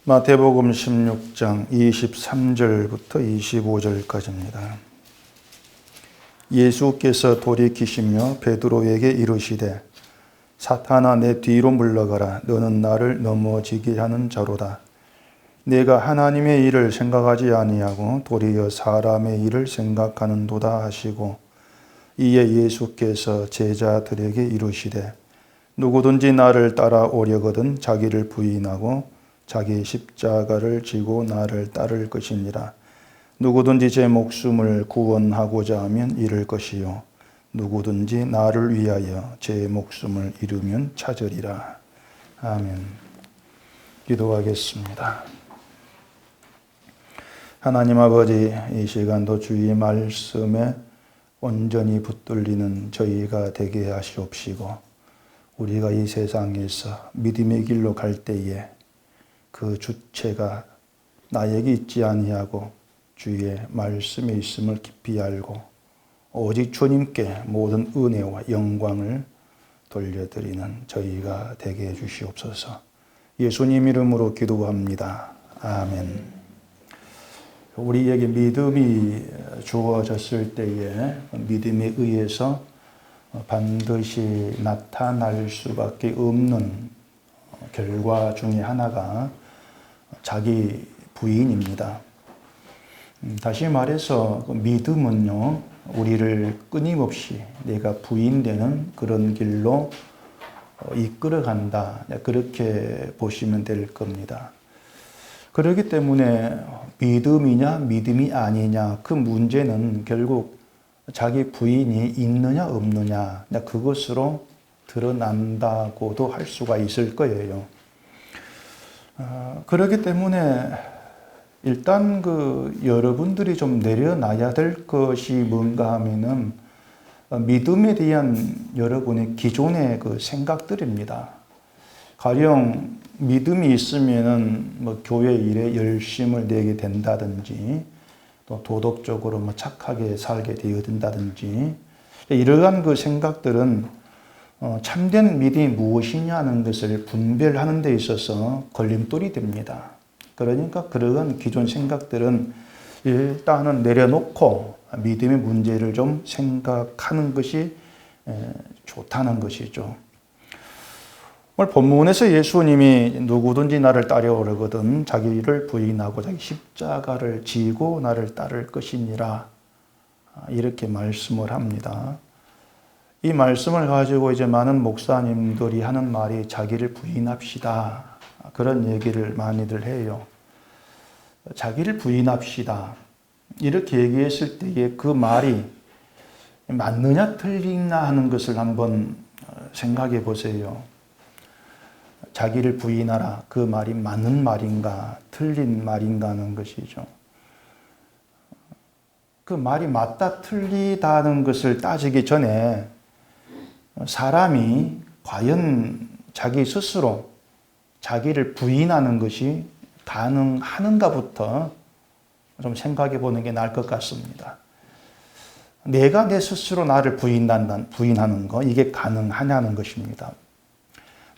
마태복음 16장 23절부터 25절까지입니다. 예수께서 돌이키시며 베드로에게 이르시되 사탄아 내 뒤로 물러가라. 너는 나를 넘어지게 하는 자로다. 내가 하나님의 일을 생각하지 아니하고 도리어 사람의 일을 생각하는도다 하시고, 이에 예수께서 제자들에게 이르시되 누구든지 나를 따라오려거든 자기를 부인하고 자기 십자가를 지고 나를 따를 것이니라. 누구든지 제 목숨을 구원하고자 하면 잃을 것이요 누구든지 나를 위하여 제 목숨을 잃으면 찾으리라. 아멘. 기도하겠습니다. 하나님 아버지, 이 시간도 주의 말씀에 온전히 붙들리는 저희가 되게 하시옵시고, 우리가 이 세상에서 믿음의 길로 갈 때에 그 주체가 나에게 있지 아니하고 주의 말씀에 있음을 깊이 알고 오직 주님께 모든 은혜와 영광을 돌려드리는 저희가 되게 해주시옵소서. 예수님 이름으로 기도합니다. 아멘. 우리에게 믿음이 주어졌을 때에 믿음에 의해서 반드시 나타날 수밖에 없는 결과 중에 하나가 자기 부인입니다. 다시 말해서 믿음은요, 우리를 끊임없이 내가 부인되는 그런 길로 이끌어간다. 그렇게 보시면 될 겁니다. 그렇기 때문에 믿음이냐 믿음이 아니냐, 그 문제는 결국 자기 부인이 있느냐 없느냐, 그것으로 드러난다고도 할 수가 있을 거예요. 그렇기 때문에 일단 여러분들이 좀 내려놔야 될 것이 뭔가 하면은 믿음에 대한 여러분의 기존의 생각들입니다. 가령 믿음이 있으면은 교회 일에 열심을 내게 된다든지, 또 도덕적으로 착하게 살게 되어야 된다든지, 이러한 생각들은 참된 믿음이 무엇이냐는 것을 분별하는 데 있어서 걸림돌이 됩니다. 그러니까 그러한 기존 생각들은 일단은 내려놓고 믿음의 문제를 좀 생각하는 것이 좋다는 것이죠. 오늘 본문에서 예수님이 누구든지 나를 따라오려거든 자기를 부인하고 자기 십자가를 지고 나를 따를 것이니라, 이렇게 말씀을 합니다. 이 말씀을 가지고 이제 많은 목사님들이 하는 말이 자기를 부인합시다, 그런 얘기를 많이들 해요. 자기를 부인합시다, 이렇게 얘기했을 때에 그 말이 맞느냐 틀리냐 하는 것을 한번 생각해 보세요. 자기를 부인하라, 그 말이 맞는 말인가 틀린 말인가 하는 것이죠. 그 말이 맞다 틀리다는 것을 따지기 전에 사람이 과연 자기 스스로 자기를 부인하는 것이 가능하는가부터 좀 생각해 보는 게 나을 것 같습니다. 내가 내 스스로 나를 부인하는 거, 이게 가능하냐는 것입니다.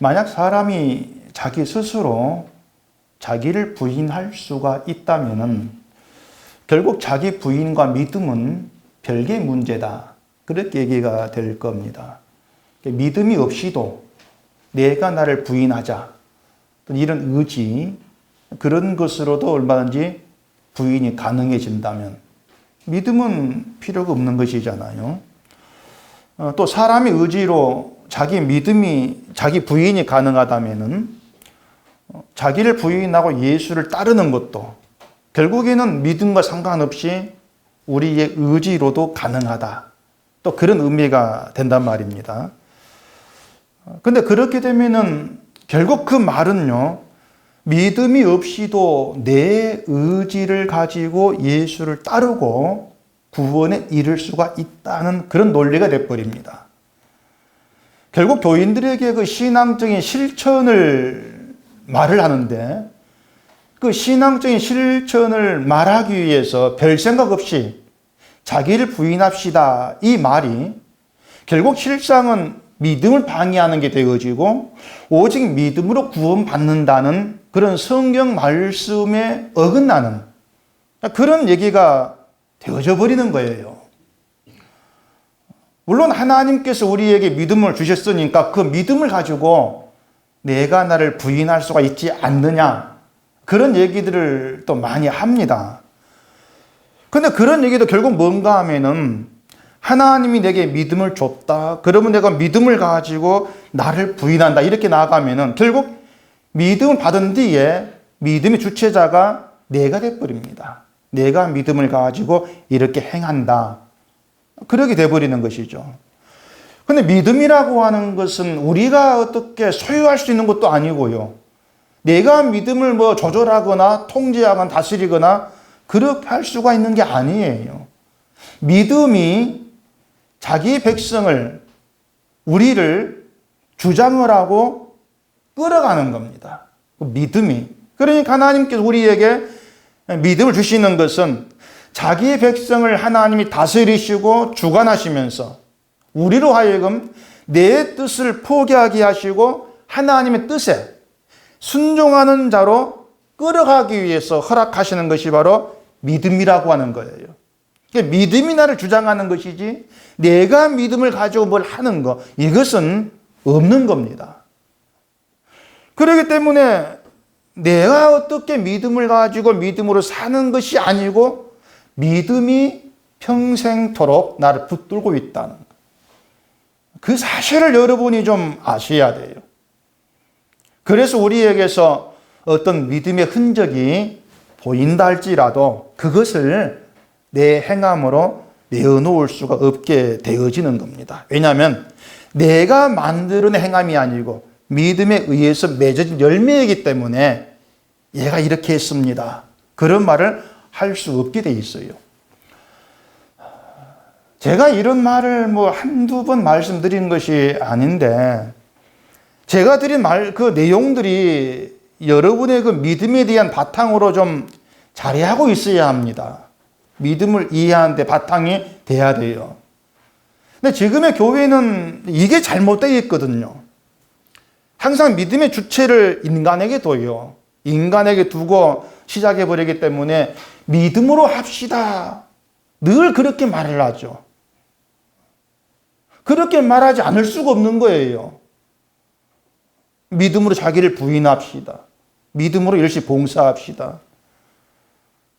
만약 사람이 자기 스스로 자기를 부인할 수가 있다면은 결국 자기 부인과 믿음은 별개의 문제다, 그렇게 얘기가 될 겁니다. 믿음이 없이도 내가 나를 부인하자, 이런 의지, 그런 것으로도 얼마든지 부인이 가능해진다면 믿음은 필요가 없는 것이잖아요. 또 사람의 의지로 자기 믿음이, 자기 부인이 가능하다면은 자기를 부인하고 예수를 따르는 것도 결국에는 믿음과 상관없이 우리의 의지로도 가능하다, 또 그런 의미가 된단 말입니다. 근데 그렇게 되면은 결국 그 말은요, 믿음이 없이도 내 의지를 가지고 예수를 따르고 구원에 이를 수가 있다는 그런 논리가 돼버립니다. 결국 교인들에게 그 신앙적인 실천을 말을 하는데, 그 신앙적인 실천을 말하기 위해서 별 생각 없이 자기를 부인합시다, 이 말이 결국 실상은 믿음을 방해하는 게 되어지고 오직 믿음으로 구원받는다는 그런 성경 말씀에 어긋나는 그런 얘기가 되어져 버리는 거예요. 물론 하나님께서 우리에게 믿음을 주셨으니까 그 믿음을 가지고 내가 나를 부인할 수가 있지 않느냐, 그런 얘기들을 또 많이 합니다. 근데 그런 얘기도 결국 뭔가 하면은 하나님이 내게 믿음을 줬다, 그러면 내가 믿음을 가지고 나를 부인한다, 이렇게 나아가면은 결국 믿음을 받은 뒤에 믿음의 주체자가 내가 돼버립니다. 내가 믿음을 가지고 이렇게 행한다, 그렇게 돼버리는 것이죠. 근데 믿음이라고 하는 것은 우리가 어떻게 소유할 수 있는 것도 아니고요. 내가 믿음을 뭐 조절하거나 통제하거나 다스리거나 그렇게 할 수가 있는 게 아니에요. 믿음이 자기 백성을, 우리를 주장을 하고 끌어가는 겁니다. 믿음이. 그러니까 하나님께서 우리에게 믿음을 주시는 것은 자기의 백성을 하나님이 다스리시고 주관하시면서 우리로 하여금 내 뜻을 포기하게 하시고 하나님의 뜻에 순종하는 자로 끌어가기 위해서 허락하시는 것이 바로 믿음이라고 하는 거예요. 그러니까 믿음이 나를 주장하는 것이지 내가 믿음을 가지고 뭘 하는 것, 이것은 없는 겁니다. 그렇기 때문에 내가 어떻게 믿음을 가지고 믿음으로 사는 것이 아니고 믿음이 평생토록 나를 붙들고 있다는 것. 그 사실을 여러분이 좀 아셔야 돼요. 그래서 우리에게서 어떤 믿음의 흔적이 보인다 할지라도 그것을 내 행함으로 내어놓을 수가 없게 되어지는 겁니다. 왜냐하면 내가 만드는 행함이 아니고 믿음에 의해서 맺어진 열매이기 때문에 얘가 이렇게 했습니다, 그런 말을 할 수 없게 돼 있어요. 제가 이런 말을 뭐 한두 번 말씀드린 것이 아닌데 제가 드린 그 내용들이 여러분의 그 믿음에 대한 바탕으로 좀 자리하고 있어야 합니다. 믿음을 이해하는 데 바탕이 돼야 돼요. 근데 지금의 교회는 이게 잘못되어 있거든요. 항상 믿음의 주체를 인간에게 둬요. 인간에게 두고 시작해버리기 때문에 믿음으로 합시다, 늘 그렇게 말을 하죠. 그렇게 말하지 않을 수가 없는 거예요. 믿음으로 자기를 부인합시다, 믿음으로 열심히 봉사합시다.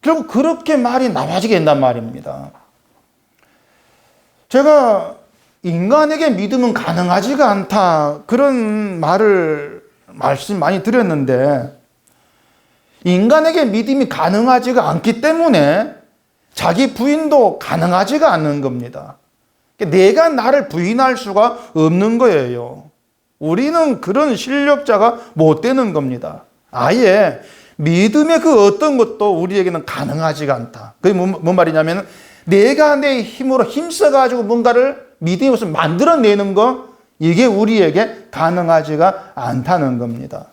결국 그렇게 말이 나와지게 된단 말입니다. 제가 인간에게 믿음은 가능하지가 않다, 그런 말씀 많이 드렸는데 인간에게 믿음이 가능하지가 않기 때문에 자기 부인도 가능하지가 않는 겁니다. 내가 나를 부인할 수가 없는 거예요. 우리는 그런 실력자가 못 되는 겁니다. 아예 믿음의 그 어떤 것도 우리에게는 가능하지가 않다. 그게 뭔 말이냐면 내가 내 힘으로 힘써가지고 뭔가를 믿음의 것을 만들어내는 거, 이게 우리에게 가능하지가 않다는 겁니다.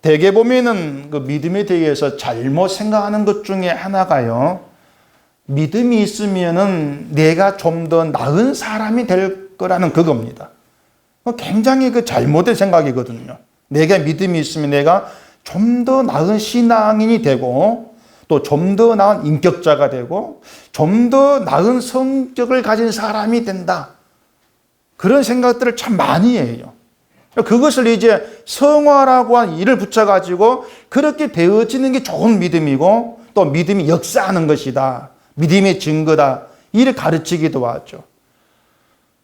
대개 보면은 그 믿음에 대해서 잘못 생각하는 것 중에 하나가요, 믿음이 있으면은 내가 좀 더 나은 사람이 될 거라는 그겁니다. 굉장히 그 잘못된 생각이거든요. 내가 믿음이 있으면 내가 좀 더 나은 신앙인이 되고 또 좀 더 나은 인격자가 되고 좀 더 나은 성격을 가진 사람이 된다, 그런 생각들을 참 많이 해요. 그것을 이제 성화라고 한 일을 붙여가지고 그렇게 되어지는 게 좋은 믿음이고 또 믿음이 역사하는 것이다, 믿음의 증거다, 이를 가르치기도 하죠.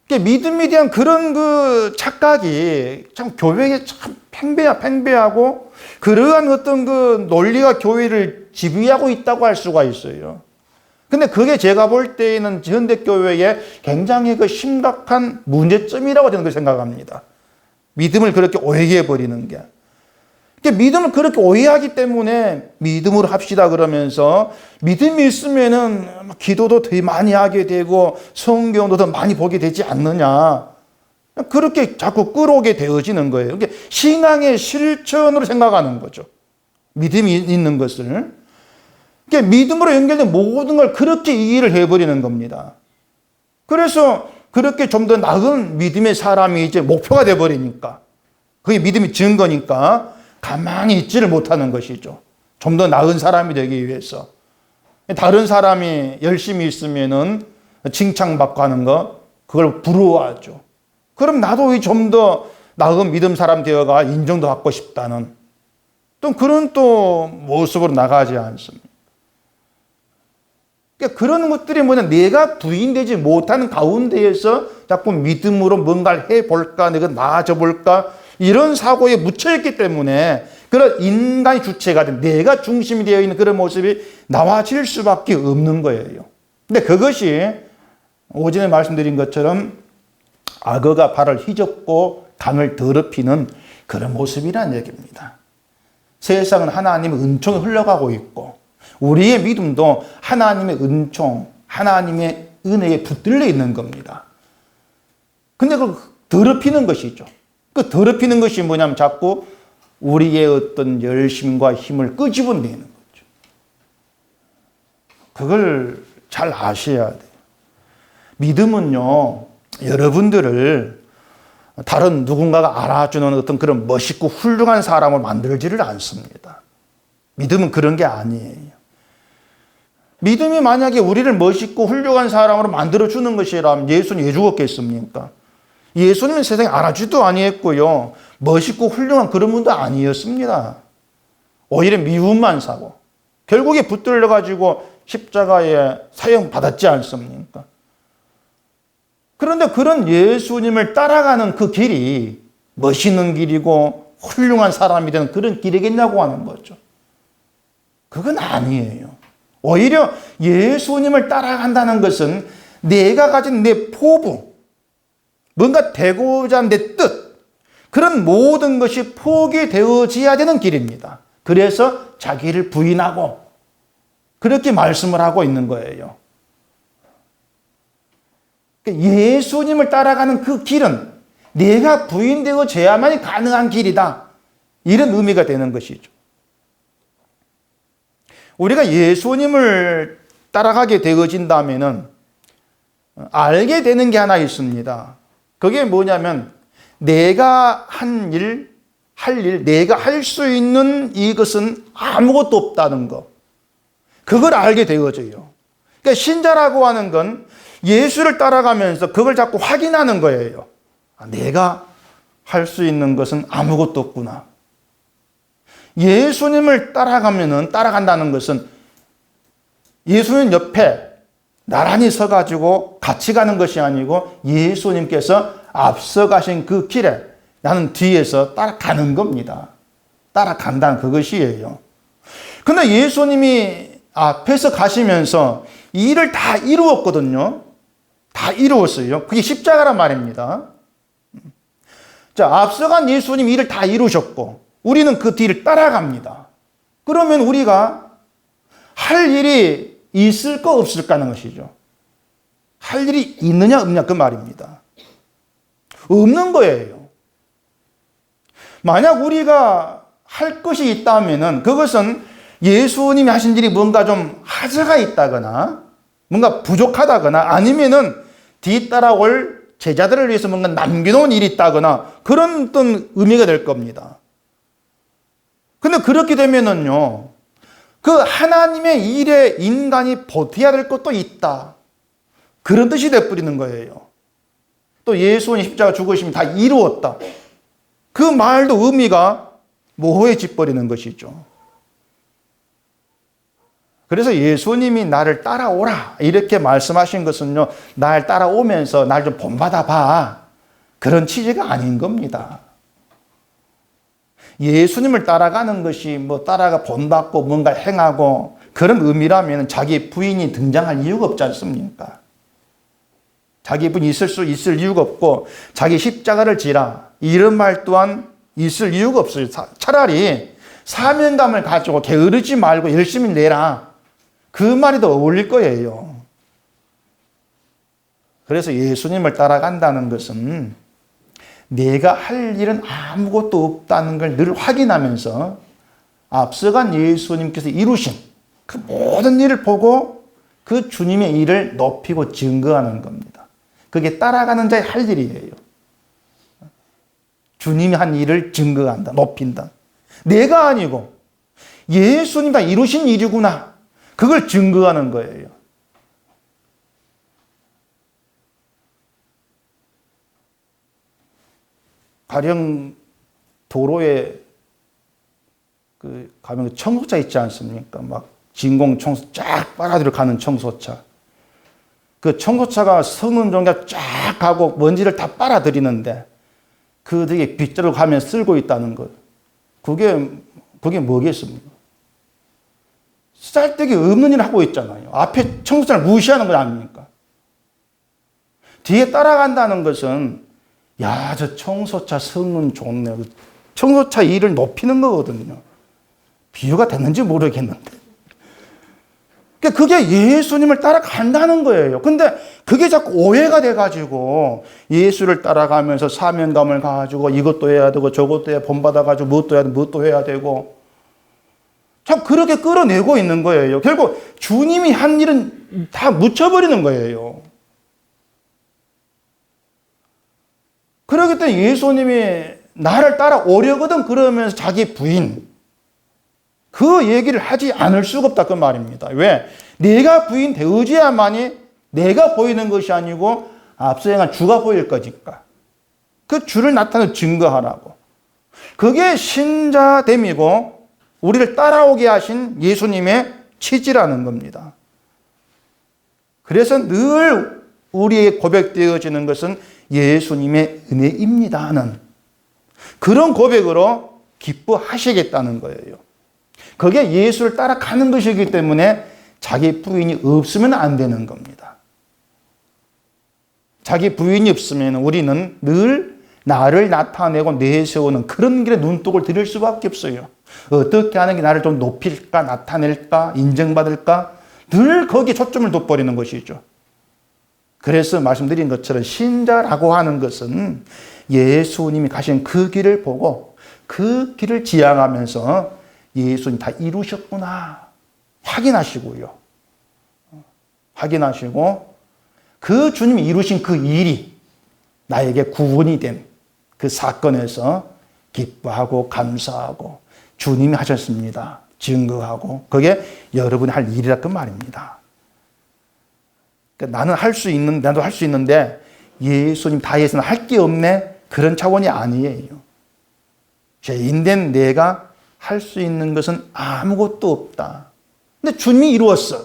믿음에 대한 그런 그 착각이 참 교회에 참 팽배하고 그러한 어떤 그 논리가 교회를 지배하고 있다고 할 수가 있어요. 근데 그게 제가 볼 때에는 현대교회의 굉장히 그 심각한 문제점이라고 저는 생각합니다. 믿음을 그렇게 오해해버리는 게. 믿음을 그렇게 오해하기 때문에 믿음으로 합시다 그러면서 믿음이 있으면은 기도도 더 많이 하게 되고 성경도 더 많이 보게 되지 않느냐, 그렇게 자꾸 끌어오게 되어지는 거예요. 신앙의 실천으로 생각하는 거죠, 믿음이 있는 것을. 믿음으로 연결된 모든 걸 그렇게 이해를 해버리는 겁니다. 그래서 그렇게 좀 더 나은 믿음의 사람이 이제 목표가 되어버리니까, 그게 믿음이 증거니까 가만히 있지를 못하는 것이죠. 좀 더 나은 사람이 되기 위해서. 다른 사람이 열심히 있으면은 칭찬받고 하는 거, 그걸 부러워하죠. 그럼 나도 좀 더 나은 믿음 사람 되어가 인정도 받고 싶다는 또 그런 또 모습으로 나가지 않습니다. 그러니까 그런 것들이 뭐냐, 내가 부인되지 못하는 가운데에서 자꾸 믿음으로 뭔가를 해볼까, 내가 나아져 볼까, 이런 사고에 묻혀있기 때문에 그런 인간의 주체가 된, 내가 중심이 되어 있는 그런 모습이 나와질 수밖에 없는 거예요. 근데 그것이 오전에 말씀드린 것처럼 악어가 발을 휘젓고 강을 더럽히는 그런 모습이라는 얘기입니다. 세상은 하나님의 은총이 흘러가고 있고 우리의 믿음도 하나님의 은총, 하나님의 은혜에 붙들려 있는 겁니다. 근데 그걸 더럽히는 것이죠. 그 더럽히는 것이 뭐냐면 자꾸 우리의 어떤 열심과 힘을 끄집어내는 거죠. 그걸 잘 아셔야 돼요. 믿음은요, 여러분들을 다른 누군가가 알아주는 어떤 그런 멋있고 훌륭한 사람을 만들지를 않습니다. 믿음은 그런 게 아니에요. 믿음이 만약에 우리를 멋있고 훌륭한 사람으로 만들어주는 것이라면 예수는 왜 죽었겠습니까? 예수님은 세상에 알아주지도 아니했고요, 멋있고 훌륭한 그런 분도 아니었습니다. 오히려 미움만 사고 결국에 붙들려가지고 십자가에 사형받았지 않습니까? 그런데 그런 예수님을 따라가는 그 길이 멋있는 길이고 훌륭한 사람이 되는 그런 길이겠냐고 하는 거죠. 그건 아니에요. 오히려 예수님을 따라간다는 것은 내가 가진 내 포부, 뭔가 되고자 하는 내 뜻, 그런 모든 것이 포기되어져야 되는 길입니다. 그래서 자기를 부인하고 그렇게 말씀을 하고 있는 거예요. 예수님을 따라가는 그 길은 내가 부인되어져야만이 가능한 길이다, 이런 의미가 되는 것이죠. 우리가 예수님을 따라가게 되어진다면은 알게 되는 게 하나 있습니다. 그게 뭐냐면 내가 한 일, 내가 할 수 있는 이것은 아무것도 없다는 것. 그걸 알게 되어져요. 그러니까 신자라고 하는 건 예수를 따라가면서 그걸 자꾸 확인하는 거예요. 내가 할 수 있는 것은 아무것도 없구나. 예수님을 따라간다는 것은 예수님 옆에 나란히 서가지고 같이 가는 것이 아니고 예수님께서 앞서가신 그 길에 나는 뒤에서 따라가는 겁니다. 따라간다는 그것이에요. 그런데 예수님이 앞에서 가시면서 이 일을 다 이루었거든요. 다 이루었어요. 그게 십자가란 말입니다. 자, 앞서간 예수님이 일을 다 이루셨고 우리는 그 뒤를 따라갑니다. 그러면 우리가 할 일이 있을까 없을까 하는 것이죠. 할 일이 있느냐 없느냐 그 말입니다. 없는 거예요. 만약 우리가 할 것이 있다면은 그것은 예수님이 하신 일이 뭔가 좀 하자가 있다거나 뭔가 부족하다거나 아니면은 뒤따라올 제자들을 위해서 뭔가 남겨놓은 일이 있다거나 그런 어떤 의미가 될 겁니다. 근데 그렇게 되면은요, 그 하나님의 일에 인간이 보태야 될 것도 있다, 그런 뜻이 되어버리는 거예요. 또 예수님 십자가 죽으심이 다 이루었다, 그 말도 의미가 모호해져 버리는 것이죠. 그래서 예수님이 나를 따라오라 이렇게 말씀하신 것은요, 날 따라오면서 날 좀 본받아 봐, 그런 취지가 아닌 겁니다. 예수님을 따라가는 것이 뭐 따라가 본받고 뭔가 행하고 그런 의미라면 자기 부인이 등장할 이유가 없지 않습니까? 자기 부인이 있을 이유가 없고 자기 십자가를 지라 이런 말 또한 있을 이유가 없어요. 차라리 사명감을 가지고 게으르지 말고 열심히 내라, 그 말이 더 어울릴 거예요. 그래서 예수님을 따라간다는 것은 내가 할 일은 아무것도 없다는 걸 늘 확인하면서 앞서간 예수님께서 이루신 그 모든 일을 보고 그 주님의 일을 높이고 증거하는 겁니다. 그게 따라가는 자의 할 일이에요. 주님이 한 일을 증거한다, 높인다. 내가 아니고 예수님 다 이루신 일이구나. 그걸 증거하는 거예요. 가령 도로에 가면 청소차 있지 않습니까? 막 진공 청소 쫙 빨아들여 가는 청소차. 그 청소차가 서는 종가 쫙 가고 먼지를 다 빨아들이는데 그 뒤에 빗자루 가면 쓸고 있다는 것. 그게 뭐겠습니까? 쓸데기 없는 일을 하고 있잖아요. 앞에 청소차를 무시하는 거 아닙니까? 뒤에 따라간다는 것은 야, 저 청소차 성능 좋네. 청소차 일을 높이는 거거든요. 비유가 됐는지 모르겠는데. 그게 예수님을 따라간다는 거예요. 근데 그게 자꾸 오해가 돼가지고 예수를 따라가면서 사명감을 가지고 이것도 해야 되고 저것도 해야 본받아가지고 무엇도 해야 되고 무엇도 해야 되고 참 그렇게 끌어내고 있는 거예요. 결국 주님이 한 일은 다 묻혀버리는 거예요. 그렇기 때문에 예수님이 나를 따라오려거든 그러면서 자기 부인 그 얘기를 하지 않을 수가 없다 그 말입니다. 왜? 내가 부인 되어야만이 내가 보이는 것이 아니고 앞서 행한 주가 보일 거니까. 그 주를 나타내서 증거하라고. 그게 신자됨이고 우리를 따라오게 하신 예수님의 취지라는 겁니다. 그래서 늘 우리에게 고백되어지는 것은 예수님의 은혜입니다 하는 그런 고백으로 기뻐하시겠다는 거예요. 그게 예수를 따라가는 것이기 때문에 자기 부인이 없으면 안 되는 겁니다. 자기 부인이 없으면 우리는 늘 나를 나타내고 내세우는 그런 길에 눈독을 들일 수밖에 없어요. 어떻게 하는 게 나를 좀 높일까, 나타낼까, 인정받을까 늘 거기에 초점을 둬버리는 것이죠. 그래서 말씀드린 것처럼 신자라고 하는 것은 예수님이 가신 그 길을 보고 그 길을 지향하면서 예수님 다 이루셨구나 확인하시고요. 확인하시고 그 주님이 이루신 그 일이 나에게 구원이 된 그 사건에서 기뻐하고 감사하고 주님이 하셨습니다. 증거하고 그게 여러분이 할 일이라 그 말입니다. 그러니까 나는 할 수 있는, 나도 할 수 있는데 예수님 다 해서는 할 게 없네 그런 차원이 아니에요. 죄인된 내가 할 수 있는 것은 아무것도 없다. 근데 주님이 이루었어.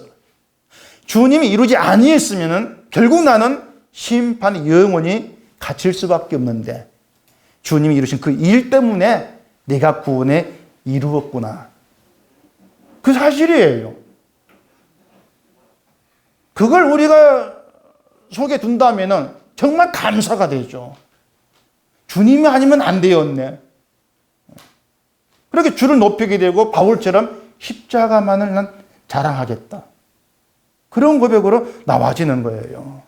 주님이 이루지 아니했으면 결국 나는 심판의 영원히 갇힐 수밖에 없는데 주님이 이루신 그 일 때문에 내가 구원에 이루었구나. 그 사실이에요. 그걸 우리가 속에 둔다면 정말 감사가 되죠. 주님이 아니면 안 되었네. 그렇게 주를 높이게 되고 바울처럼 십자가만을 난 자랑하겠다. 그런 고백으로 나와지는 거예요.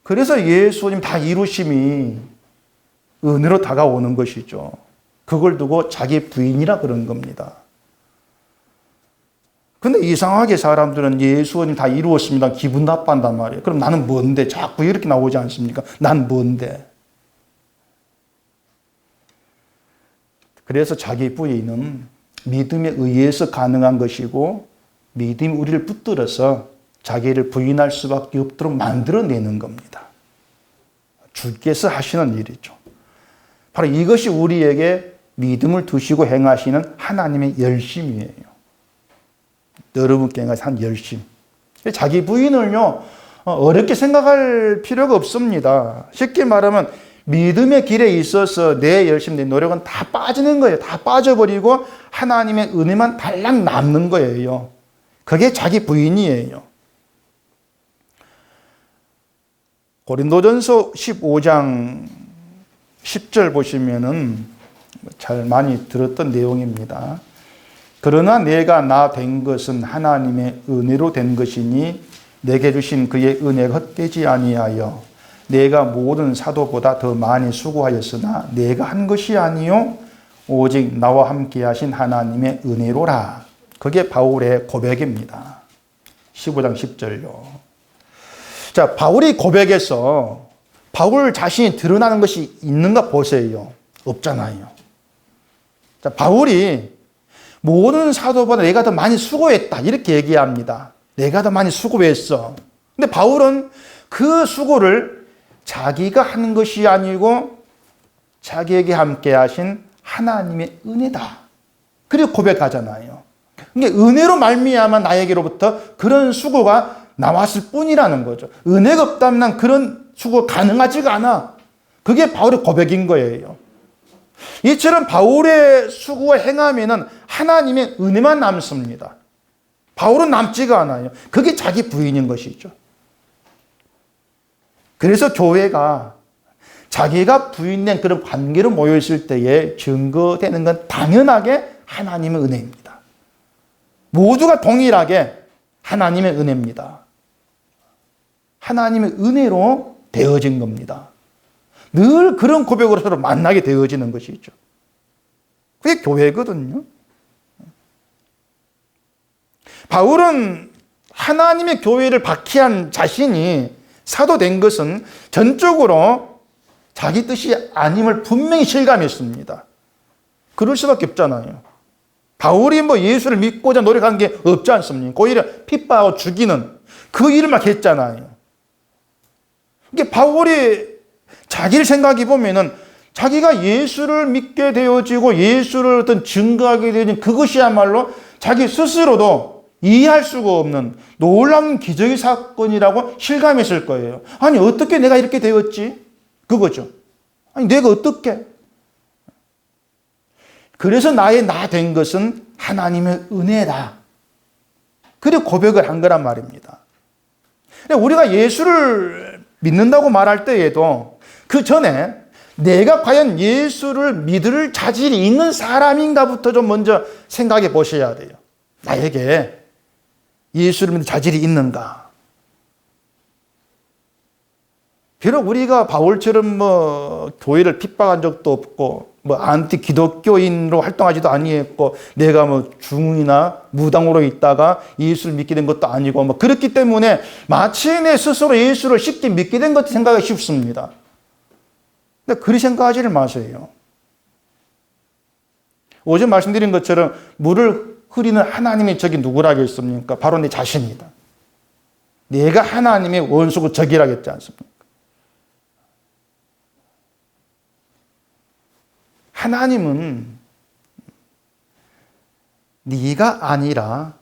그래서 예수님 다 이루심이 은혜로 다가오는 것이죠. 그걸 두고 자기 부인이라 그런 겁니다. 근데 이상하게 사람들은 예수님 다 이루었습니다. 기분 나빠한단 말이에요. 그럼 나는 뭔데? 자꾸 이렇게 나오지 않습니까? 난 뭔데? 그래서 자기 부인은 믿음에 의해서 가능한 것이고 믿음이 우리를 붙들어서 자기를 부인할 수밖에 없도록 만들어내는 겁니다. 주께서 하시는 일이죠. 바로 이것이 우리에게 믿음을 두시고 행하시는 하나님의 열심이에요. 여러분께 한 열심. 자기 부인을요, 어렵게 생각할 필요가 없습니다. 쉽게 말하면 믿음의 길에 있어서 내 열심, 내 노력은 다 빠지는 거예요. 다 빠져버리고 하나님의 은혜만 달랑 남는 거예요. 그게 자기 부인이에요. 고린도전서 15장 10절 보시면은 잘 많이 들었던 내용입니다. 그러나 내가 나 된 것은 하나님의 은혜로 된 것이니 내게 주신 그의 은혜가 헛되지 아니하여 내가 모든 사도보다 더 많이 수고하였으나 내가 한 것이 아니요 오직 나와 함께 하신 하나님의 은혜로라. 그게 바울의 고백입니다. 15장 10절요. 자, 바울이 고백에서 바울 자신이 드러나는 것이 있는가 보세요. 없잖아요. 자, 바울이 모든 사도보다 내가 더 많이 수고했다 이렇게 얘기합니다. 내가 더 많이 수고했어. 근데 바울은 그 수고를 자기가 하는 것이 아니고 자기에게 함께 하신 하나님의 은혜다. 그리고 고백하잖아요. 그러니까 은혜로 말미암아 나에게로부터 그런 수고가 나왔을 뿐이라는 거죠. 은혜가 없다면 난 그런 수고가 가능하지가 않아. 그게 바울의 고백인 거예요. 이처럼 바울의 수고와 행함에는 하나님의 은혜만 남습니다. 바울은 남지가 않아요. 그게 자기 부인인 것이죠. 그래서 교회가 자기가 부인된 그런 관계로 모여있을 때에 증거되는 건 당연하게 하나님의 은혜입니다. 모두가 동일하게 하나님의 은혜입니다. 하나님의 은혜로 되어진 겁니다. 늘 그런 고백으로 서로 만나게 되어지는 것이죠. 그게 교회거든요. 바울은 하나님의 교회를 박해한 자신이 사도된 것은 전적으로 자기 뜻이 아님을 분명히 실감했습니다. 그럴 수밖에 없잖아요. 바울이 예수를 믿고자 노력한 게 없지 않습니까? 오히려 핍박하고 죽이는 그 일을 막 했잖아요. 이게 바울이 자기를 생각해 보면은 자기가 예수를 믿게 되어지고 예수를 어떤 증거하게 되어진 그것이야말로 자기 스스로도 이해할 수가 없는 놀라운 기적의 사건이라고 실감했을 거예요. 아니, 어떻게 내가 이렇게 되었지? 그거죠. 아니, 내가 어떻게? 그래서 나의 나 된 것은 하나님의 은혜다. 그리고 고백을 한 거란 말입니다. 우리가 예수를 믿는다고 말할 때에도 그 전에 내가 과연 예수를 믿을 자질이 있는 사람인가부터 좀 먼저 생각해 보셔야 돼요. 나에게 예수를 믿을 자질이 있는가? 비록 우리가 바울처럼 교회를 핍박한 적도 없고 안티 기독교인으로 활동하지도 아니했고 내가 중이나 무당으로 있다가 예수를 믿게 된 것도 아니고 그렇기 때문에 마치 내 스스로 예수를 쉽게 믿게 된 것 생각하기 쉽습니다. 근데 그리 생각하지를 마세요. 어제 말씀드린 것처럼 물을 흐리는 하나님의 적이 누구라겠습니까? 바로 내 자신이다. 내가 하나님의 원수고 적이라겠지 않습니까? 하나님은 네가 아니라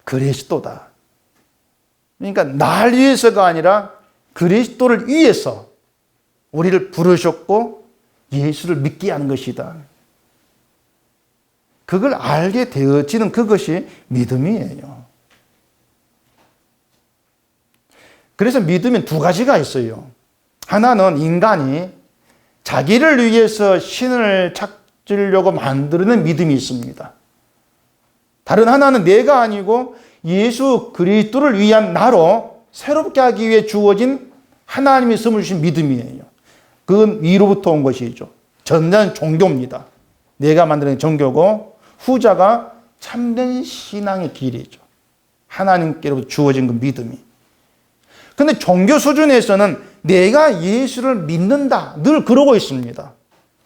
그리스도다. 그러니까 날 위해서가 아니라 그리스도를 위해서 우리를 부르셨고 예수를 믿게 하는 것이다. 그걸 알게 되어지는 그것이 믿음이에요. 그래서 믿음은 두 가지가 있어요. 하나는 인간이 자기를 위해서 신을 찾으려고 만드는 믿음이 있습니다. 다른 하나는 내가 아니고 예수 그리스도를 위한 나로 새롭게 하기 위해 주어진 하나님이 선물 주신 믿음이에요. 그건 위로부터 온 것이죠. 전자는 종교입니다. 내가 만드는 종교고 후자가 참된 신앙의 길이죠. 하나님께로부터 주어진 그 믿음이. 근데 종교 수준에서는 내가 예수를 믿는다. 늘 그러고 있습니다.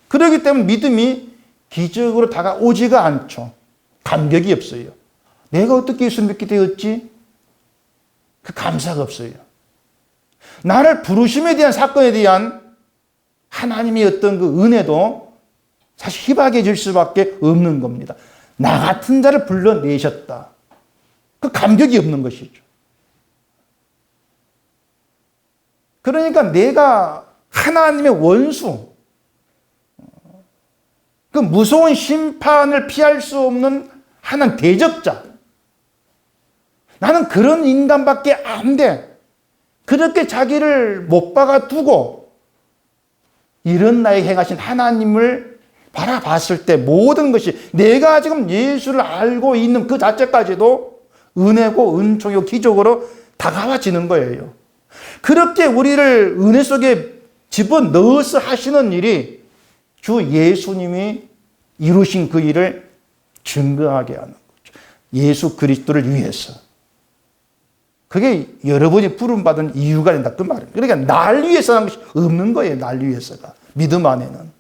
그렇기 때문에 믿음이 기적으로 다가오지가 않죠. 감격이 없어요. 내가 어떻게 예수를 믿게 되었지? 그 감사가 없어요. 나를 부르심에 대한 사건에 대한 하나님의 어떤 그 은혜도 사실 희박해질 수밖에 없는 겁니다. 나 같은 자를 불러내셨다. 그 감격이 없는 것이죠. 그러니까 내가 하나님의 원수, 그 무서운 심판을 피할 수 없는 하나님 대적자. 나는 그런 인간밖에 안 돼. 그렇게 자기를 못 박아 두고 이런 나에게 행하신 하나님을 바라봤을 때 모든 것이 내가 지금 예수를 알고 있는 그 자체까지도 은혜고 은총이고 기적으로 다가와지는 거예요. 그렇게 우리를 은혜 속에 집어넣어서 하시는 일이 주 예수님이 이루신 그 일을 증거하게 하는 거죠. 예수 그리스도를 위해서. 그게 여러 번이 부름받은 이유가 된다. 그 말이에요. 그러니까 날 위해서 하는 것이 없는 거예요. 날 위해서가. 믿음 안에는.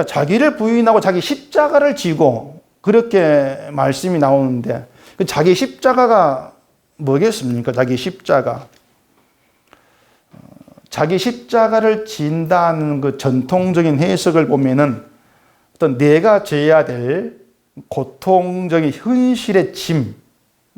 자기를 부인하고 자기 십자가를 지고 그렇게 말씀이 나오는데 그 자기 십자가가 뭐겠습니까? 자기 십자가. 자기 십자가를 진다는 그 전통적인 해석을 보면은 어떤 내가 져야 될 고통적인 현실의 짐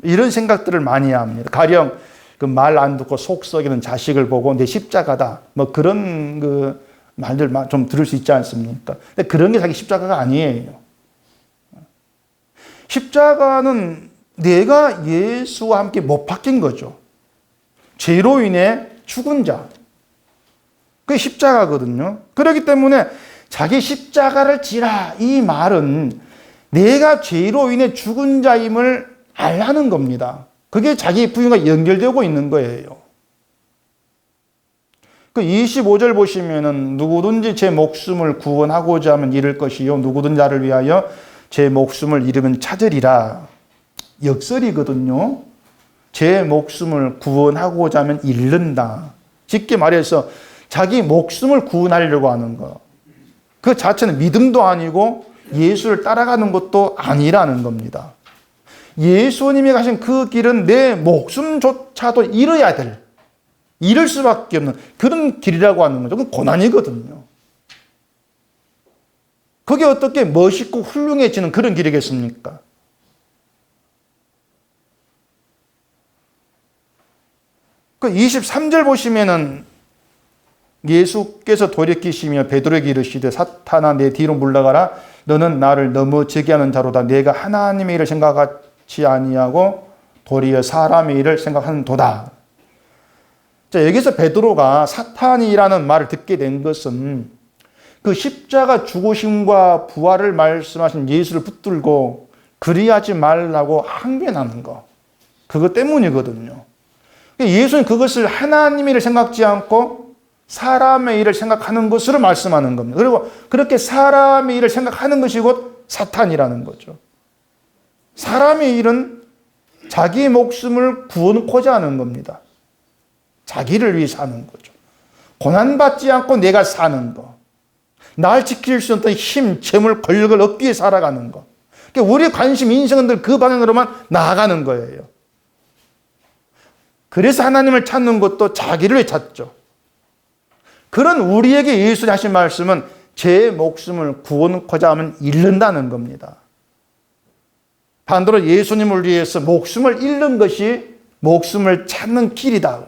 이런 생각들을 많이 합니다. 가령 그 말 안 듣고 속 썩이는 자식을 보고 내 십자가다 뭐 그런 그 말들 좀 들을 수 있지 않습니까? 근데 그런 게 자기 십자가가 아니에요. 십자가는 내가 예수와 함께 못 박힌 거죠. 죄로 인해 죽은 자. 그게 십자가거든요. 그렇기 때문에 자기 십자가를 지라 이 말은 내가 죄로 인해 죽은 자임을 알라는 겁니다. 그게 자기 부인과 연결되고 있는 거예요. 그 25절 보시면은 누구든지 제 목숨을 구원하고자 하면 잃을 것이요 누구든 나를 위하여 제 목숨을 잃으면 찾으리라. 역설이거든요. 제 목숨을 구원하고자 하면 잃는다. 쉽게 말해서 자기 목숨을 구원하려고 하는 거. 그 자체는 믿음도 아니고 예수를 따라가는 것도 아니라는 겁니다. 예수님이 가신 그 길은 내 목숨조차도 잃어야 될, 잃을 수밖에 없는 그런 길이라고 하는 거죠. 그건 고난이거든요. 그게 어떻게 멋있고 훌륭해지는 그런 길이겠습니까? 그 23절 보시면은 예수께서 돌이키시며 베드로에게 이르시되 사탄아 내 뒤로 물러가라 너는 나를 넘어지게 하는 자로다 내가 하나님의 일을 생각하지 아니하고 도리어 사람의 일을 생각하는 도다. 자, 여기서 베드로가 사탄이라는 말을 듣게 된 것은 그 십자가 죽으심과 부활을 말씀하신 예수를 붙들고 그리하지 말라고 항변하는 거. 그것 때문이거든요. 예수는 그것을 하나님의 일을 생각지 않고 사람의 일을 생각하는 것으로 말씀하는 겁니다. 그리고 그렇게 사람의 일을 생각하는 것이 곧 사탄이라는 거죠. 사람의 일은 자기의 목숨을 구원코자 하는 겁니다. 자기를 위해 사는 거죠. 고난받지 않고 내가 사는 거. 날 지킬 수 없는 힘, 재물, 권력을 얻기 위해 살아가는 거. 그러니까 우리의 관심, 인생은 늘 그 방향으로만 나아가는 거예요. 그래서 하나님을 찾는 것도 자기를 위해 찾죠. 그런 우리에게 예수님 하신 말씀은 제 목숨을 구원코자 하면 잃는다는 겁니다. 반대로 예수님을 위해서 목숨을 잃는 것이 목숨을 찾는 길이다.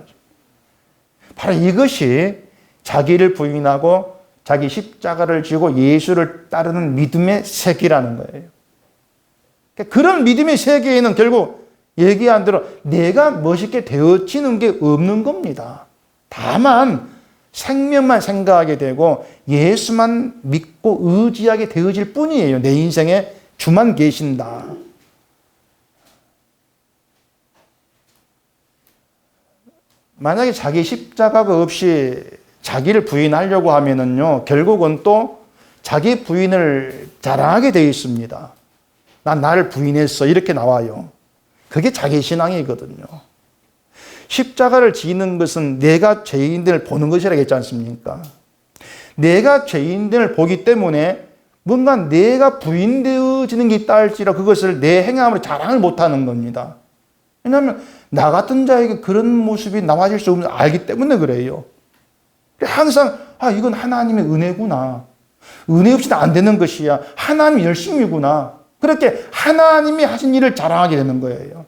바로 이것이 자기를 부인하고 자기 십자가를 지고 예수를 따르는 믿음의 세계라는 거예요. 그런 믿음의 세계에는 결국 얘기한 대로 내가 멋있게 되어지는 게 없는 겁니다. 다만 생명만 생각하게 되고 예수만 믿고 의지하게 되어질 뿐이에요. 내 인생에 주만 계신다. 만약에 자기 십자가가 없이 자기를 부인하려고 하면은요, 결국은 또 자기 부인을 자랑하게 되어 있습니다. 난 나를 부인했어. 이렇게 나와요. 그게 자기 신앙이거든요. 십자가를 지는 것은 내가 죄인들을 보는 것이라고 했지 않습니까? 내가 죄인들을 보기 때문에 뭔가 내가 부인되어지는 게 있다 할지라도 그것을 내 행함으로 자랑을 못하는 겁니다. 왜냐하면 나 같은 자에게 그런 모습이 나와질 수 없는 알기 때문에 그래요. 항상 이건 하나님의 은혜구나. 은혜 없이는 안 되는 것이야. 하나님의 열심이구나. 그렇게 하나님이 하신 일을 자랑하게 되는 거예요.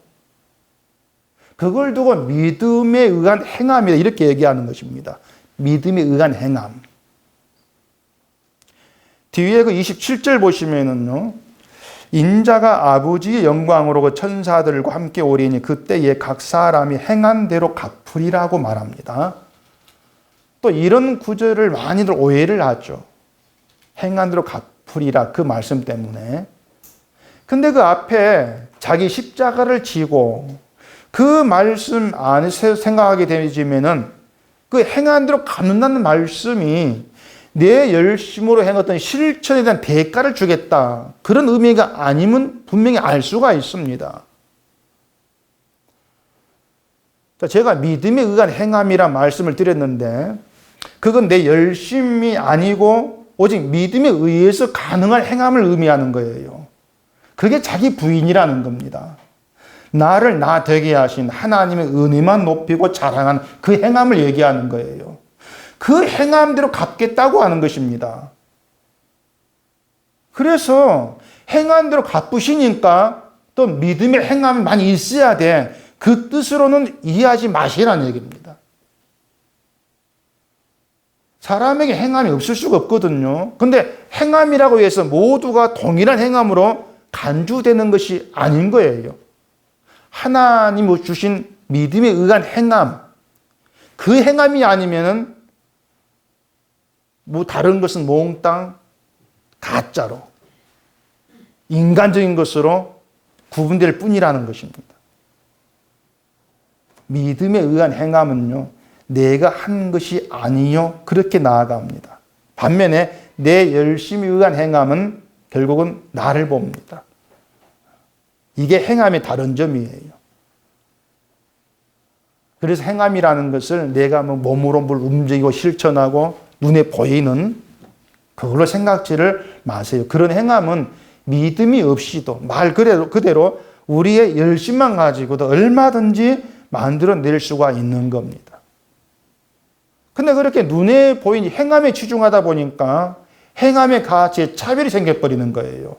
그걸 두고 믿음에 의한 행함이다. 이렇게 얘기하는 것입니다. 믿음에 의한 행함. 뒤에 그 27절 보시면은요. 인자가 아버지의 영광으로 그 천사들과 함께 오리니 그때에 각 사람이 행한 대로 갚으리라고 말합니다. 또 이런 구절을 많이들 오해를 하죠. 행한 대로 갚으리라 그 말씀 때문에. 근데 그 앞에 자기 십자가를 지고 그 말씀 안에서 생각하게 되지면은 그 행한 대로 갚는다는 말씀이 내 열심으로 행했던 실천에 대한 대가를 주겠다. 그런 의미가 아니면 분명히 알 수가 있습니다. 제가 믿음에 의한 행함이란 말씀을 드렸는데 그건 내 열심이 아니고 오직 믿음에 의해서 가능한 행함을 의미하는 거예요. 그게 자기 부인이라는 겁니다. 나를 나 되게 하신 하나님의 은혜만 높이고 자랑하는 그 행함을 얘기하는 거예요. 그 행함대로 갚겠다고 하는 것입니다. 그래서 행함대로 갚으시니까 또 믿음의 행함이 많이 있어야 돼. 그 뜻으로는 이해하지 마시라는 얘기입니다. 사람에게 행함이 없을 수가 없거든요. 근데 행함이라고 해서 모두가 동일한 행함으로 간주되는 것이 아닌 거예요. 하나님이 주신 믿음에 의한 행함, 그 행함이 아니면은 뭐 다른 것은 몽땅 가짜로 인간적인 것으로 구분될 뿐이라는 것입니다. 믿음에 의한 행함은요, 내가 한 것이 아니요 그렇게 나아갑니다. 반면에 내 열심에 의한 행함은 결국은 나를 봅니다. 이게 행함의 다른 점이에요. 그래서 행함이라는 것을 내가 뭐 몸으로 뭘 움직이고 실천하고 눈에 보이는 그걸로 생각지를 마세요. 그런 행함은 믿음이 없이도 말 그대로 우리의 열심만 가지고도 얼마든지 만들어낼 수가 있는 겁니다. 근데 그렇게 눈에 보이는 행함에 치중하다 보니까 행함의 가치에 차별이 생겨버리는 거예요.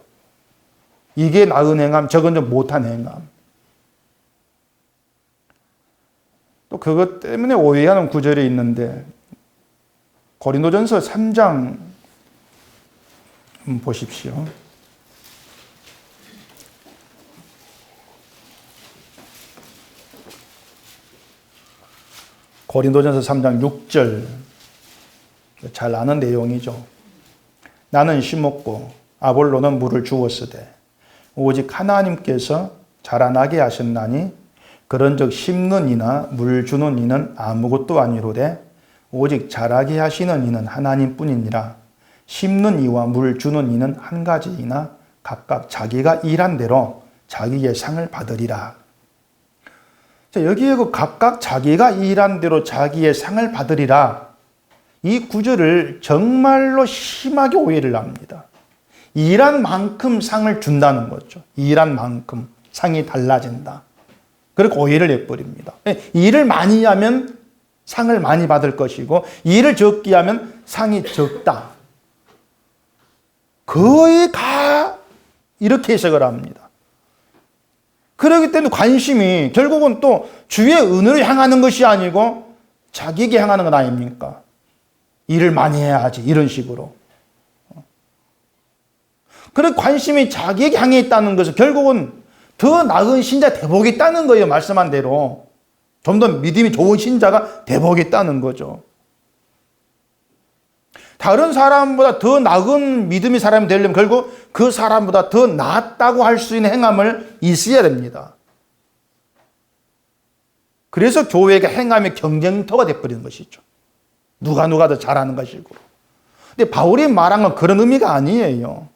이게 나은 행함, 저건 좀 못한 행함. 또 그것 때문에 오해하는 구절이 있는데 고린도전서 3장 보십시오. 고린도전서 3장 6절 잘 아는 내용이죠. 나는 심었고 아볼로는 물을 주었으되 오직 하나님께서 자라나게 하셨나니 그런즉 심는 이나 물 주는 이는 아무것도 아니로되 오직 자라게 하시는 이는 하나님뿐이니라. 심는 이와 물 주는 이는 한 가지이나 각각 자기가 일한 대로 자기의 상을 받으리라. 자, 여기에 그 각각 자기가 일한 대로 자기의 상을 받으리라. 이 구절을 정말로 심하게 오해를 합니다. 일한 만큼 상을 준다는 거죠. 일한 만큼 상이 달라진다. 그렇게 오해를 해버립니다. 일을 많이 하면 상을 많이 받을 것이고 일을 적게 하면 상이 적다. 거의 다 이렇게 해석을 합니다. 그렇기 때문에 관심이 결국은 또 주의 은혜를 향하는 것이 아니고 자기에게 향하는 것 아닙니까? 일을 많이 해야지 이런 식으로. 그런 관심이 자기에게 향해 있다는 것은 결국은 더 나은 신자 되보겠다는 거예요. 말씀한 대로. 좀 더 믿음이 좋은 신자가 되보겠다는 거죠. 다른 사람보다 더 나은 믿음의 사람이 되려면 결국 그 사람보다 더 낫다고 할 수 있는 행함을 있어야 됩니다. 그래서 교회가 행함의 경쟁터가 되어버리는 것이죠. 누가 더 잘하는 것이고. 근데 바울이 말한 건 그런 의미가 아니에요.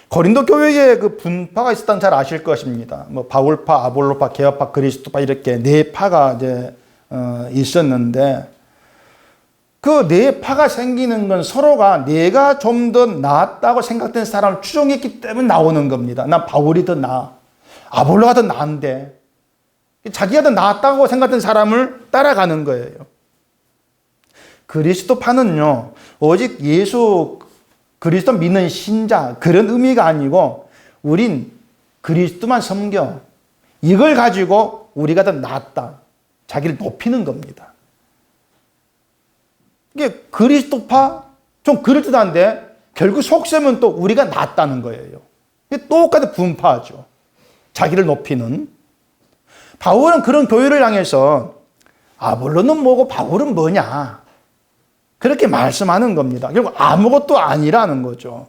고린도 교회에 그 분파가 있었다는 잘 아실 것입니다. 뭐 바울파, 아볼로파, 게오파, 그리스도파 이렇게 네 파가 이제 있었는데 그 네 파가 생기는 건 서로가 내가 좀 더 낫다고 생각된 사람을 추종했기 때문에 나오는 겁니다. 난 바울이 더 나아. 아볼로가 더 나은데. 자기가 더 낫다고 생각된 사람을 따라가는 거예요. 그리스도파는요, 오직 예수 그리스도 믿는 신자 그런 의미가 아니고 우린 그리스도만 섬겨. 이걸 가지고 우리가 더 낫다. 자기를 높이는 겁니다. 이게 그리스도파 좀 그럴듯한데 결국 속셈은 또 우리가 낫다는 거예요. 똑같은 분파죠. 자기를 높이는. 바울은 그런 교회를 향해서 아볼로는 뭐고 바울은 뭐냐. 그렇게 말씀하는 겁니다. 결국 아무것도 아니라는 거죠.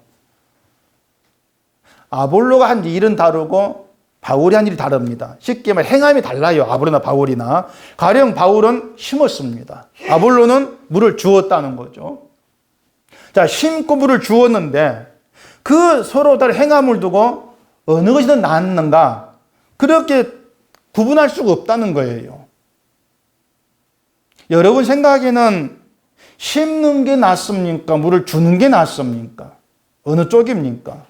아볼로가 한 일은 다르고 바울이 한 일이 다릅니다. 쉽게 말해 행함이 달라요. 아볼로나 바울이나. 가령 바울은 심었습니다. 아볼로는 물을 주었다는 거죠. 자, 심고 물을 주었는데 그 서로 다른 행함을 두고 어느 것이 더 낫는가? 그렇게 구분할 수가 없다는 거예요. 여러분 생각에는 심는 게 낫습니까? 물을 주는 게 낫습니까? 어느 쪽입니까?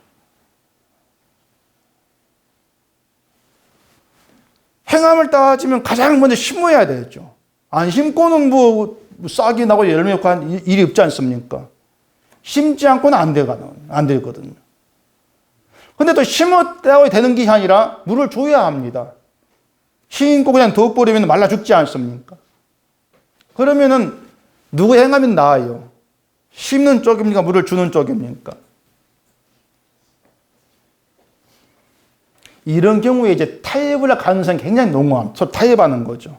행함을 따지면 가장 먼저 심어야 되죠. 안 심고는 뭐 싹이 나고 열매 맺고 한 일이 없지 않습니까? 심지 않고는 안 되거든요. 근데 또 심었다고 되는 것이 아니라 물을 줘야 합니다. 심고 그냥 둬버리면 말라 죽지 않습니까? 그러면은 누구 행함이 나아요? 심는 쪽입니까? 물을 주는 쪽입니까? 이런 경우에 이제 타협을 할 가능성이 굉장히 농후함. 서로 타협하는 거죠.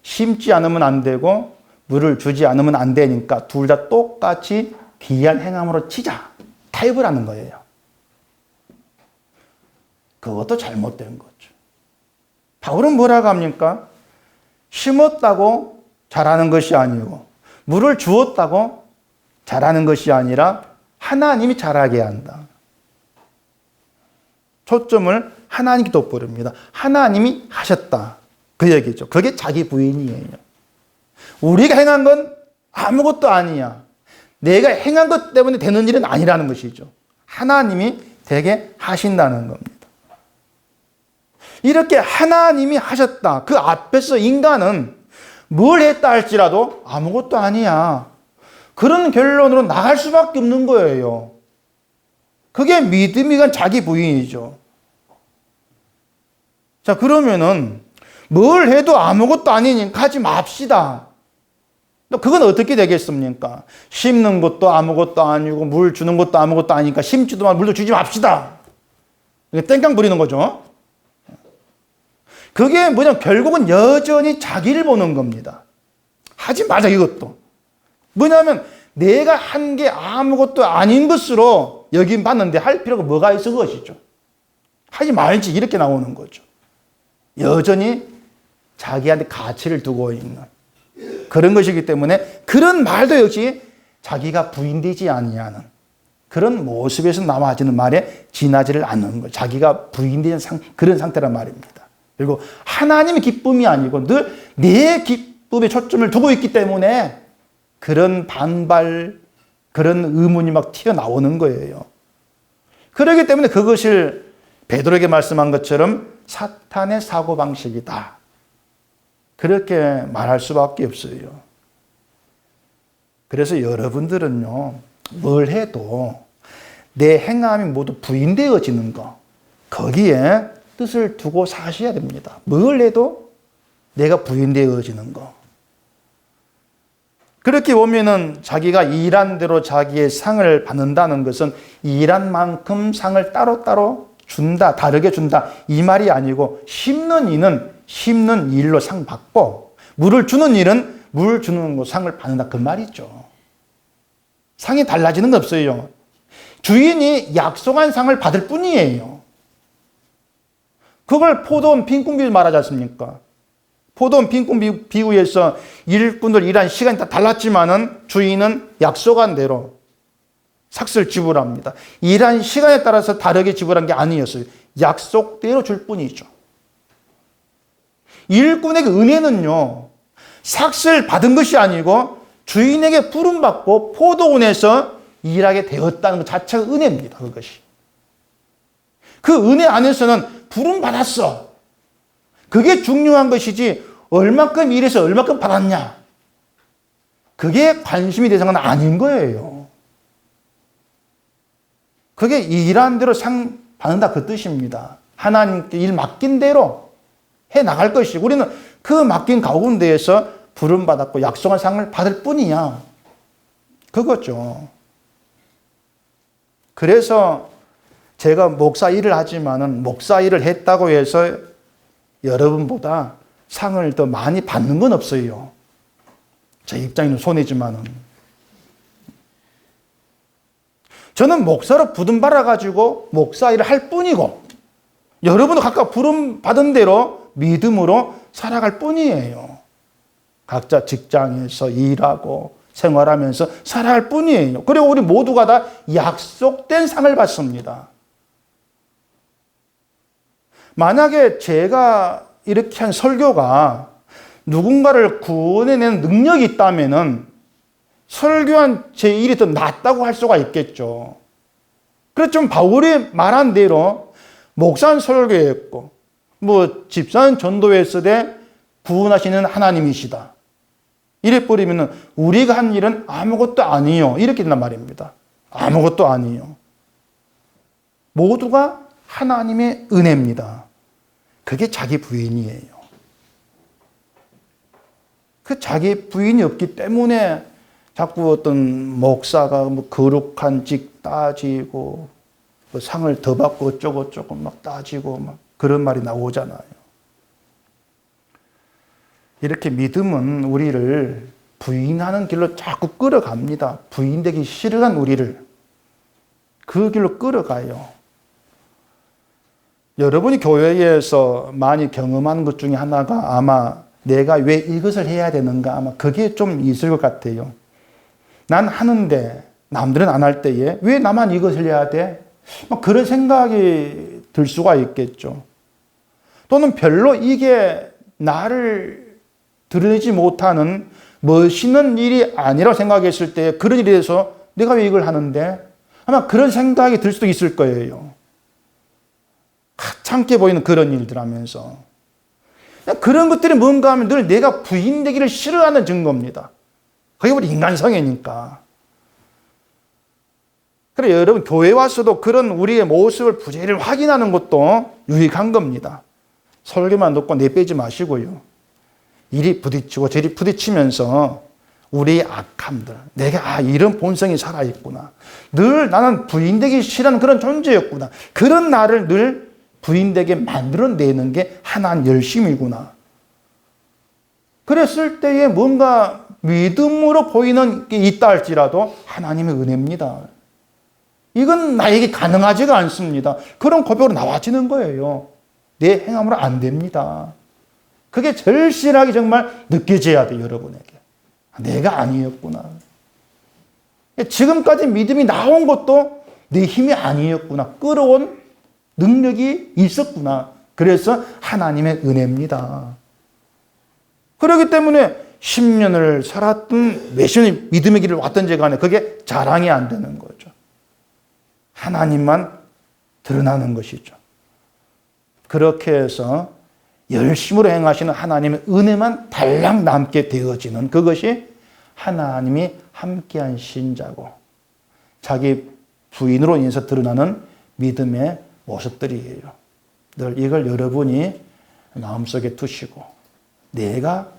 심지 않으면 안 되고 물을 주지 않으면 안 되니까 둘 다 똑같이 기이한 행함으로 치자. 타협을 하는 거예요. 그것도 잘못된 거죠. 바울은 뭐라고 합니까? 심었다고 자라는 것이 아니고 물을 주었다고 자라는 것이 아니라 하나님이 자라게 한다. 초점을 하나님께 돋보립니다. 하나님이 하셨다. 그 얘기죠. 그게 자기 부인이에요. 우리가 행한 건 아무것도 아니야. 내가 행한 것 때문에 되는 일은 아니라는 것이죠. 하나님이 되게 하신다는 겁니다. 이렇게 하나님이 하셨다. 그 앞에서 인간은 뭘 했다 할지라도 아무것도 아니야. 그런 결론으로 나갈 수밖에 없는 거예요. 그게 믿음이 간 자기 부인이죠. 자, 그러면은 뭘 해도 아무것도 아니니까 하지 맙시다. 그건 어떻게 되겠습니까? 심는 것도 아무것도 아니고 물 주는 것도 아무것도 아니니까 심지도 마 물도 주지 맙시다. 땡깡 부리는 거죠. 그게 뭐냐면 결국은 여전히 자기를 보는 겁니다. 하지 마자 이것도. 뭐냐면 내가 한 게 아무것도 아닌 것으로 여긴 봤는데 할 필요가 뭐가 있어 그것이죠. 하지 말지 이렇게 나오는 거죠. 여전히 자기한테 가치를 두고 있는 그런 것이기 때문에 그런 말도 역시 자기가 부인되지 아니하는 그런 모습에서 나와지는 말에 지나지를 않는 거예요. 자기가 부인되는 그런 상태란 말입니다. 그리고 하나님의 기쁨이 아니고 늘 내 기쁨에 초점을 두고 있기 때문에 그런 반발, 그런 의문이 막 튀어나오는 거예요. 그렇기 때문에 그것을 베드로에게 말씀한 것처럼 사탄의 사고방식이다. 그렇게 말할 수밖에 없어요. 그래서 여러분들은요, 뭘 해도 내 행함이 모두 부인되어지는 거, 거기에 뜻을 두고 사셔야 됩니다. 뭘 해도 내가 부인되어지는 거. 그렇게 보면은 자기가 일한 대로 자기의 상을 받는다는 것은 일한 만큼 상을 따로따로 준다, 다르게 준다, 이 말이 아니고 심는 이는 심는 일로 상 받고 물을 주는 일은 물 주는 거 상을 받는다, 그 말이죠. 상이 달라지는 거 없어요. 주인이 약속한 상을 받을 뿐이에요. 그걸 포도원 빈꾼 비유 말하지 않습니까? 포도원 빈꾼 비유에서 일꾼들 일한 시간이 다 달랐지만은 주인은 약속한 대로 삭슬 지불합니다. 일한 시간에 따라서 다르게 지불한 게 아니었어요. 약속대로 줄 뿐이죠. 일꾼에게 은혜는요, 삭슬 받은 것이 아니고 주인에게 부름받고 포도원에서 일하게 되었다는 것 자체가 은혜입니다. 그것이. 그 은혜 안에서는 부름받았어. 그게 중요한 것이지 얼마큼 일해서 얼마큼 받았냐. 그게 관심이 대상은 아닌 거예요. 그게 일한 대로 상 받는다 그 뜻입니다. 하나님께 일 맡긴 대로 해 나갈 것이고 우리는 그 맡긴 가운데에서 부름받았고 약속한 상을 받을 뿐이야. 그거죠. 그래서 제가 목사 일을 하지만은 목사 일을 했다고 해서 여러분보다 상을 더 많이 받는 건 없어요. 제 입장에는 손해지만은. 저는 목사로 부름받아가지고 목사 일을 할 뿐이고 여러분도 각각 부름받은 대로 믿음으로 살아갈 뿐이에요. 각자 직장에서 일하고 생활하면서 살아갈 뿐이에요. 그리고 우리 모두가 다 약속된 상을 받습니다. 만약에 제가 이렇게 한 설교가 누군가를 구원해내는 능력이 있다면은 설교한 제 일이 더 낫다고 할 수가 있겠죠. 그래서 좀 바울이 말한 대로 목사는 설교했고 집사는 전도했으되 구원하시는 하나님이시다. 이래 버리면 우리가 한 일은 아무것도 아니요. 이렇게 된단 말입니다. 아무것도 아니요. 모두가 하나님의 은혜입니다. 그게 자기 부인이에요. 그 자기 부인이 없기 때문에 자꾸 어떤 목사가 거룩한 직 따지고 상을 더 받고 어쩌고 막 따지고 막 그런 말이 나오잖아요. 이렇게 믿음은 우리를 부인하는 길로 자꾸 끌어갑니다. 부인되기 싫어한 우리를 그 길로 끌어가요. 여러분이 교회에서 많이 경험한 것 중에 하나가 아마 내가 왜 이것을 해야 되는가 아마 그게 좀 있을 것 같아요. 난 하는데 남들은 안 할 때에 왜 나만 이것을 해야 돼? 그런 생각이 들 수가 있겠죠. 또는 별로 이게 나를 드러내지 못하는 멋있는 일이 아니라고 생각했을 때 그런 일에 대해서 내가 왜 이걸 하는데? 아마 그런 생각이 들 수도 있을 거예요. 하찮게 보이는 그런 일들 하면서. 그런 것들이 뭔가 하면 늘 내가 부인되기를 싫어하는 증거입니다. 그게 우리 인간성이니까. 그래 여러분 교회 와서도 그런 우리의 모습을 부지런히 확인하는 것도 유익한 겁니다. 설교만 듣고 내빼지 마시고요. 이리 부딪히고 저리 부딪히면서 우리의 악함들, 내가 이런 본성이 살아있구나. 늘 나는 부인되기 싫어하는 그런 존재였구나. 그런 나를 늘 부인되게 만들어내는 게 하나님 열심이구나. 그랬을 때에 뭔가 믿음으로 보이는 게 있다 할지라도 하나님의 은혜입니다. 이건 나에게 가능하지가 않습니다. 그런 고백으로 나와지는 거예요. 내 행함으로 안 됩니다. 그게 절실하게 정말 느껴져야 돼요, 여러분에게. 내가 아니었구나. 지금까지 믿음이 나온 것도 내 힘이 아니었구나. 끌어온 능력이 있었구나. 그래서 하나님의 은혜입니다. 그렇기 때문에 10년을 살았던 몇십 년의 믿음의 길을 왔던지 간에 그게 자랑이 안 되는 거죠. 하나님만 드러나는 것이죠. 그렇게 해서 열심으로 행하시는 하나님의 은혜만 달랑 남게 되어지는 그것이 하나님이 함께한 신자고 자기 부인으로 인해서 드러나는 믿음의 모습들이에요. 늘 이걸 여러분이 마음속에 두시고 내가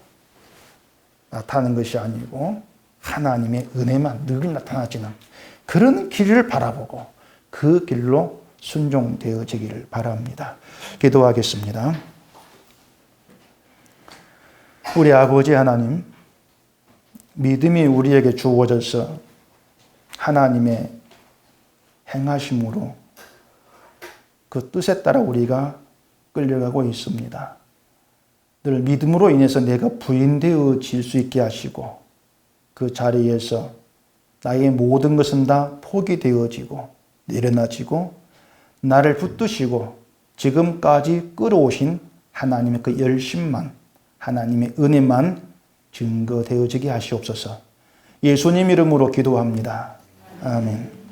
나타나는 것이 아니고 하나님의 은혜만 늘 나타나지는 그런 길을 바라보고 그 길로 순종되어지기를 바랍니다. 기도하겠습니다. 우리 아버지 하나님, 믿음이 우리에게 주어져서 하나님의 행하심으로 그 뜻에 따라 우리가 끌려가고 있습니다. 늘 믿음으로 인해서 내가 부인되어질 수 있게 하시고 그 자리에서 나의 모든 것은 다 포기되어지고 내려놔지고 나를 붙드시고 지금까지 끌어오신 하나님의 그 열심만 하나님의 은혜만 증거되어지게 하시옵소서. 예수님 이름으로 기도합니다. 아멘.